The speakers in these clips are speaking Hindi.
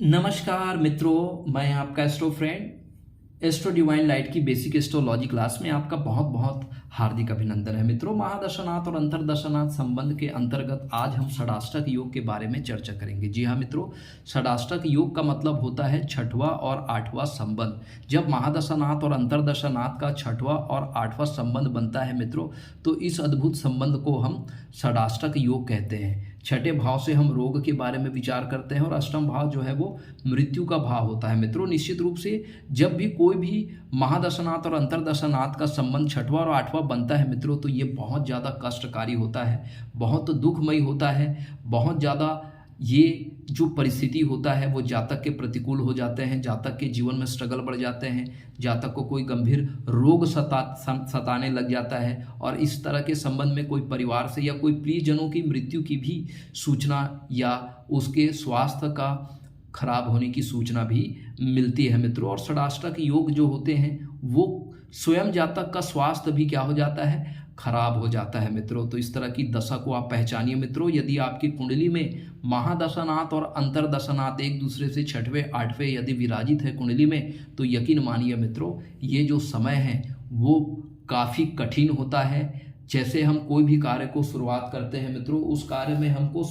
नमस्कार मित्रों, मैं आपका astro friend astro divine light की बेसिक एस्ट्रोलॉजी क्लास में आपका बहुत बहुत हार्दिक अभिनंदन है। मित्रों, महादशानाथ और अंतरदशानाथ संबंध के अंतर्गत आज हम षडाष्टक योग के बारे में चर्चा करेंगे। जी हाँ मित्रों, षडाष्टक योग का मतलब होता है छठवां और आठवां संबंध। जब महादशानाथ और अंतरदशानाथ का छठवां और आठवां संबंध बनता है मित्रों, तो इस अद्भुत संबंध को हम षडाष्टक योग कहते हैं। छठे भाव से हम रोग के बारे में विचार करते हैं और अष्टम भाव जो है वो मृत्यु का भाव होता है। मित्रों, निश्चित रूप से जब भी कोई भी महादशानाथ और अंतरदशानाथ का संबंध छठवां और आठवां बनता है मित्रों, तो ये बहुत ज़्यादा कष्टकारी होता है, बहुत दुखमयी होता है, बहुत ज़्यादा ये जो परिस्थिति होता है वो जातक के प्रतिकूल हो जाते हैं, जातक के जीवन में स्ट्रगल बढ़ जाते हैं, जातक को कोई गंभीर रोग सताने लग जाता है और इस तरह के संबंध में कोई परिवार से या कोई प्रियजनों की मृत्यु की भी सूचना या उसके स्वास्थ्य का खराब होने की सूचना भी मिलती है मित्रों। और षडाष्टक योग जो होते हैं वो स्वयं जातक का स्वास्थ्य भी क्या हो जाता है, खराब हो जाता है मित्रों। तो इस तरह की दशा को आप पहचानिए मित्रों। यदि आपकी कुंडली में महादशानाथ और अंतरदशानाथ एक दूसरे से छठवें आठवें यदि विराजित है कुंडली में, तो यकीन मानिए मित्रों, ये जो समय है वो काफ़ी कठिन होता है। जैसे हम कोई भी कार्य को शुरुआत करते हैं मित्रों, उस कार्य में हमको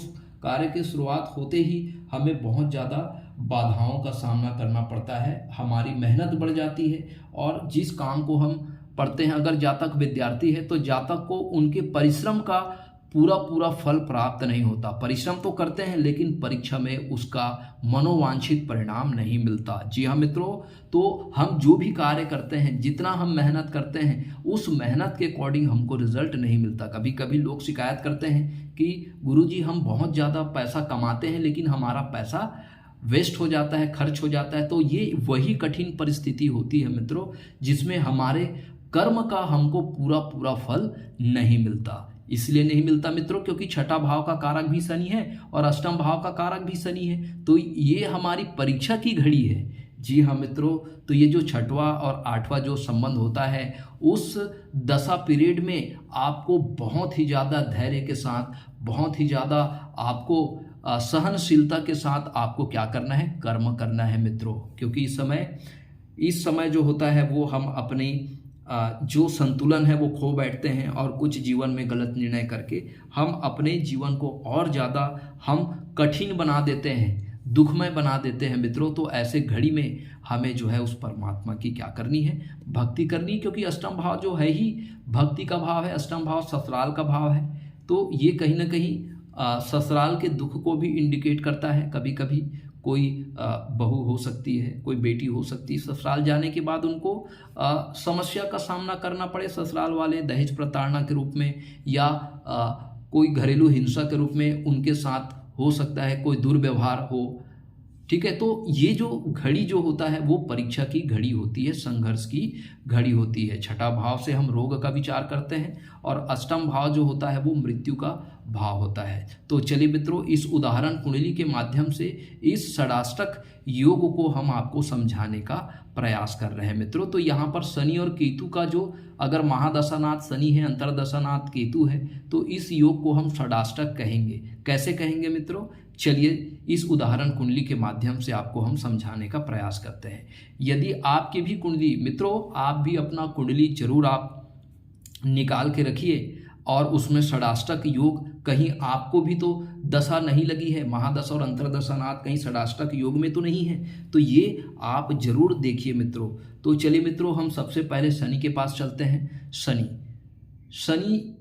कार्य की शुरुआत होते ही हमें बहुत ज़्यादा बाधाओं का सामना करना पड़ता है, हमारी मेहनत बढ़ जाती है और जिस काम को हम पढ़ते हैं, अगर जातक विद्यार्थी है तो जातक को उनके परिश्रम का पूरा फल प्राप्त नहीं होता। परिश्रम तो करते हैं लेकिन परीक्षा में उसका मनोवांछित परिणाम नहीं मिलता। जी हाँ मित्रों, तो हम जो भी कार्य करते हैं, जितना हम मेहनत करते हैं, उस मेहनत के अकॉर्डिंग हमको रिजल्ट नहीं मिलता। कभी कभी लोग शिकायत करते हैं कि गुरुजी हम बहुत ज़्यादा पैसा कमाते हैं लेकिन हमारा पैसा वेस्ट हो जाता है, खर्च हो जाता है। तो ये वही कठिन परिस्थिति होती है मित्रों, जिसमें हमारे कर्म का हमको पूरा फल नहीं मिलता। इसलिए नहीं मिलता मित्रों क्योंकि छठा भाव का कारक भी शनि है और अष्टम भाव का कारक भी शनि है। तो ये हमारी परीक्षा की घड़ी है। जी हाँ मित्रों, तो ये जो छठवां और आठवां जो संबंध होता है, उस दशा पीरियड में आपको बहुत ही ज़्यादा धैर्य के साथ, बहुत ही ज़्यादा आपको सहनशीलता के साथ आपको क्या करना है, कर्म करना है मित्रों। क्योंकि इस समय जो होता है वो हम अपनी जो संतुलन है वो खो बैठते हैं और कुछ जीवन में गलत निर्णय करके हम अपने जीवन को और ज़्यादा हम कठिन बना देते हैं, दुखमय बना देते हैं मित्रों। तो ऐसे घड़ी में हमें जो है उस परमात्मा की क्या करनी है, भक्ति करनी। क्योंकि अष्टम भाव जो है ही भक्ति का भाव है, अष्टम भाव ससुराल का भाव है। तो ये कहीं ना कहीं ससुराल के दुख को भी इंडिकेट करता है। कभी कभी कोई बहू हो सकती है, कोई बेटी हो सकती है, ससुराल जाने के बाद उनको समस्या का सामना करना पड़े, ससुराल वाले दहेज प्रताड़ना के रूप में या कोई घरेलू हिंसा के रूप में उनके साथ हो सकता है कोई दुर्व्यवहार हो। ठीक है, तो ये जो घड़ी जो होता है वो परीक्षा की घड़ी होती है, संघर्ष की घड़ी होती है। छठा भाव से हम रोग का विचार करते हैं और अष्टम भाव जो होता है वो मृत्यु का भाव होता है। तो चलिए मित्रों, इस उदाहरण कुंडली के माध्यम से इस षडाष्टक योग को हम आपको समझाने का प्रयास कर रहे हैं मित्रों। तो यहाँ पर शनि और केतु का जो, अगर महादशानाथ शनि है, अंतरदशानाथ केतु है, तो इस योग को हम षडाष्टक कहेंगे। कैसे कहेंगे मित्रों? चलिए इस उदाहरण कुंडली के माध्यम से आपको हम समझाने का प्रयास करते हैं। यदि आपकी भी कुंडली मित्रों, आप भी अपना कुंडली जरूर आप निकाल के रखिए और उसमें षडाष्टक योग कहीं आपको भी तो दशा नहीं लगी है, महादशा और अंतरदशानाथ कहीं षडाष्टक योग में तो नहीं है, तो ये आप जरूर देखिए मित्रों। तो चलिए मित्रों, हम सबसे पहले शनि के पास चलते हैं। शनि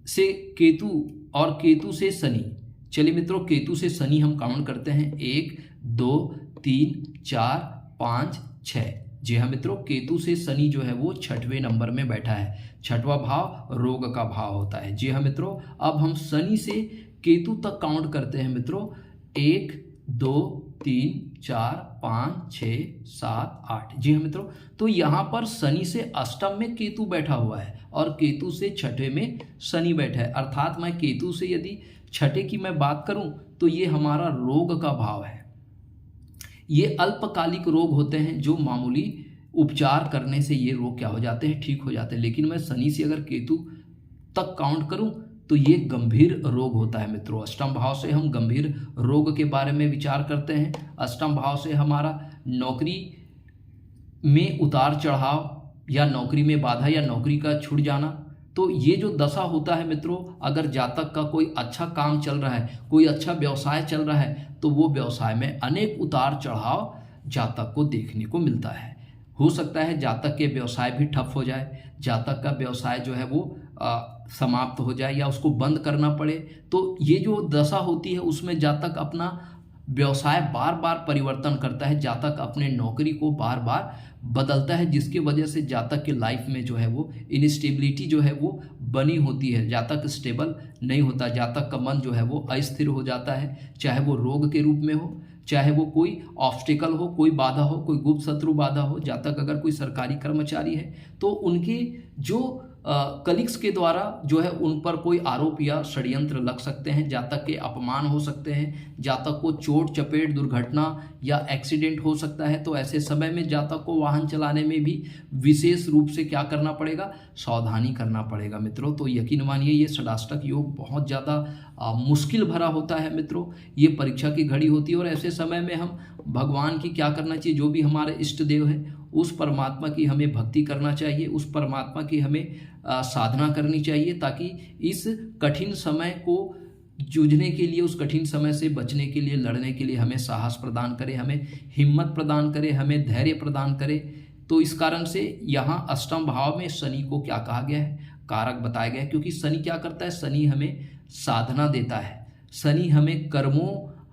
से केतु और केतु से शनि। चलिए मित्रों, केतु से शनि हम काउंट करते हैं 1 2 3 4 5 6। जी हाँ मित्रों, केतु से शनि जो है वो छठवें नंबर में बैठा है। छठवां भाव रोग का भाव होता है। जी हाँ मित्रों, अब हम शनि से केतु तक काउंट करते हैं मित्रों 1 2 3 4 5 6 7 8। जी हाँ मित्रों, तो यहाँ पर शनि से अष्टम में केतु बैठा हुआ है और केतु से छठे में शनि बैठा है। अर्थात मैं केतु से यदि छठे की मैं बात करूं तो ये हमारा रोग का भाव है। ये अल्पकालिक रोग होते हैं जो मामूली उपचार करने से ये रोग क्या हो जाते हैं, ठीक हो जाते हैं। लेकिन मैं शनि से अगर केतु तक काउंट करूं तो तो ये गंभीर रोग होता है मित्रों। अष्टम भाव से हम गंभीर रोग के बारे में विचार करते हैं। अष्टम भाव से हमारा नौकरी में उतार चढ़ाव या नौकरी में बाधा या नौकरी का छूट जाना, तो ये जो दशा होता है मित्रों, अगर जातक का कोई अच्छा काम चल रहा है, कोई अच्छा व्यवसाय चल रहा है, तो वो व्यवसाय में अनेक उतार चढ़ाव जातक को देखने को मिलता है। हो सकता है जातक के व्यवसाय भी ठप हो जाए, जातक का व्यवसाय जो है वो समाप्त हो जाए या उसको बंद करना पड़े। तो ये जो दशा होती है उसमें जातक अपना व्यवसाय बार बार परिवर्तन करता है, जातक अपने नौकरी को बार बार बदलता है, जिसकी वजह से जातक के लाइफ में जो है वो इनस्टेबिलिटी जो है वो बनी होती है। जातक स्टेबल नहीं होता, जातक का मन जो है वो अस्थिर हो जाता है, चाहे वो रोग के रूप में हो, चाहे वो कोई ऑब्स्टिकल हो, कोई बाधा हो, कोई गुप्त शत्रु बाधा हो। जातक अगर कोई सरकारी कर्मचारी है तो उनके जो कलीग्स के द्वारा जो है उन पर कोई आरोप या षड्यंत्र लग सकते हैं, जातक के अपमान हो सकते हैं, जातक को चोट चपेट दुर्घटना या एक्सीडेंट हो सकता है। तो ऐसे समय में जातक को वाहन चलाने में भी विशेष रूप से क्या करना पड़ेगा, सावधानी करना पड़ेगा मित्रों। तो यकीन मानिए ये षडाष्टक योग बहुत ज़्यादा मुश्किल भरा होता है मित्रों। ये परीक्षा की घड़ी होती है और ऐसे समय में हम भगवान की क्या करना चाहिए, जो भी हमारे इष्ट देव है उस परमात्मा की हमें भक्ति करना चाहिए, उस परमात्मा की हमें साधना करनी चाहिए, ताकि इस कठिन समय को जूझने के लिए, उस कठिन समय से बचने के लिए, लड़ने के लिए हमें साहस प्रदान करे, हमें हिम्मत प्रदान करे, हमें धैर्य प्रदान करे। तो इस कारण से यहाँ अष्टम भाव में शनि को क्या कहा गया है, कारक बताया गया है, क्योंकि शनि क्या करता है, शनि हमें साधना देता है, शनि हमें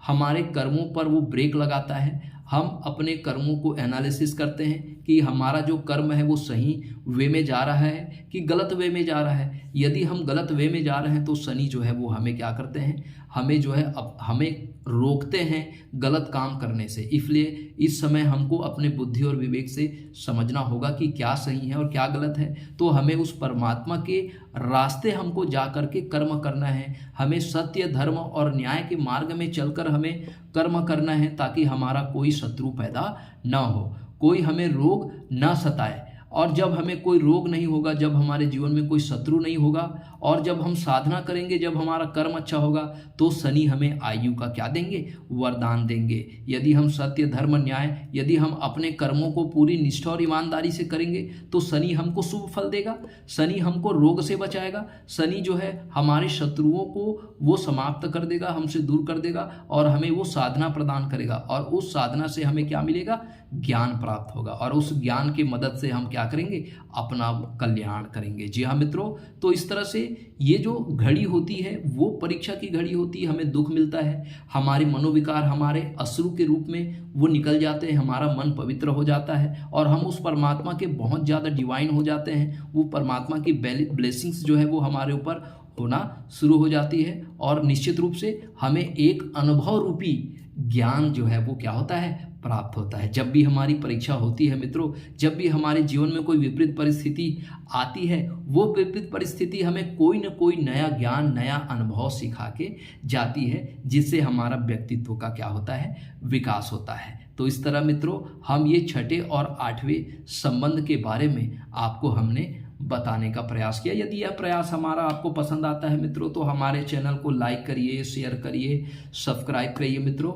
हमारे कर्मों पर वो ब्रेक लगाता है। हम अपने कर्मों को एनालिसिस करते हैं कि हमारा जो कर्म है वो सही वे में जा रहा है कि गलत वे में जा रहा है। यदि हम गलत वे में जा रहे हैं तो शनि जो है वो हमें क्या करते हैं, हमें जो है हमें रोकते हैं गलत काम करने से। इसलिए इस समय हमको अपने बुद्धि और विवेक से समझना होगा कि क्या सही है और क्या गलत है। तो हमें उस परमात्मा के रास्ते हमको जा कर के कर्म करना है, हमें सत्य धर्म और न्याय के मार्ग में चलकर हमें कर्म करना है, ताकि हमारा कोई शत्रु पैदा ना हो, कोई हमें रोग ना सताए। और जब हमें कोई रोग नहीं होगा, जब हमारे जीवन में कोई शत्रु नहीं होगा और जब हम साधना करेंगे, जब हमारा कर्म अच्छा होगा, तो शनि हमें आयु का क्या देंगे, वरदान देंगे। यदि हम सत्य धर्म न्याय, यदि हम अपने कर्मों को पूरी निष्ठा और ईमानदारी से करेंगे तो शनि हमको शुभ फल देगा, शनि हमको रोग से बचाएगा, शनि जो है हमारे शत्रुओं को वो समाप्त कर देगा, हमसे दूर कर देगा और हमें वो साधना प्रदान करेगा। और उस साधना से हमें क्या मिलेगा, ज्ञान प्राप्त होगा और उस ज्ञान की मदद से हम क्या करेंगे, अपना कल्याण करेंगे। जी हाँ मित्रों, तो इस तरह से ये जो घड़ी होती है वो परीक्षा की घड़ी होती है, हमें दुख मिलता है, हमारे मनोविकार हमारे अश्रु के रूप में वो निकल जाते हैं, हमारा मन पवित्र हो जाता है और हम उस परमात्मा के बहुत ज़्यादा डिवाइन हो जाते हैं। वो परमात्मा की ब्लेसिंग्स जो है वो हमारे ऊपर होना शुरू हो जाती है और निश्चित रूप से हमें एक अनुभव रूपी ज्ञान जो है वो क्या होता है, प्राप्त होता है। जब भी हमारी परीक्षा होती है मित्रों, जब भी हमारे जीवन में कोई विपरीत परिस्थिति आती है, वो विपरीत परिस्थिति हमें कोई न कोई नया ज्ञान, नया अनुभव सिखा के जाती है, जिससे हमारा व्यक्तित्व का क्या होता है, विकास होता है। तो इस तरह मित्रों हम ये छठे और आठवें संबंध के बारे में आपको हमने बताने का प्रयास किया। यदि यह प्रयास हमारा आपको पसंद आता है मित्रों, तो हमारे चैनल को लाइक करिए, शेयर करिए, सब्सक्राइब करिए मित्रों,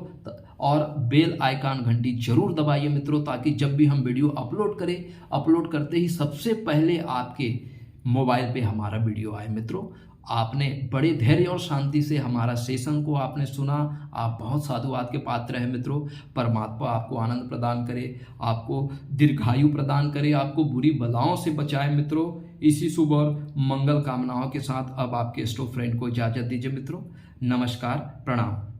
और बेल आइकन घंटी जरूर दबाइए मित्रों, ताकि जब भी हम वीडियो अपलोड करें, अपलोड करते ही सबसे पहले आपके मोबाइल पे हमारा वीडियो आए मित्रों। आपने बड़े धैर्य और शांति से हमारा सेशन को आपने सुना, आप बहुत साधुवाद के पात्र हैं मित्रों। परमात्मा आपको आनंद प्रदान करे, आपको दीर्घायु प्रदान करे, आपको बुरी बलाओं से बचाए मित्रों। इसी शुभ और मंगल कामनाओं के साथ अब आपके स्टो फ्रेंड को इजाज़त दीजिए मित्रों। नमस्कार, प्रणाम।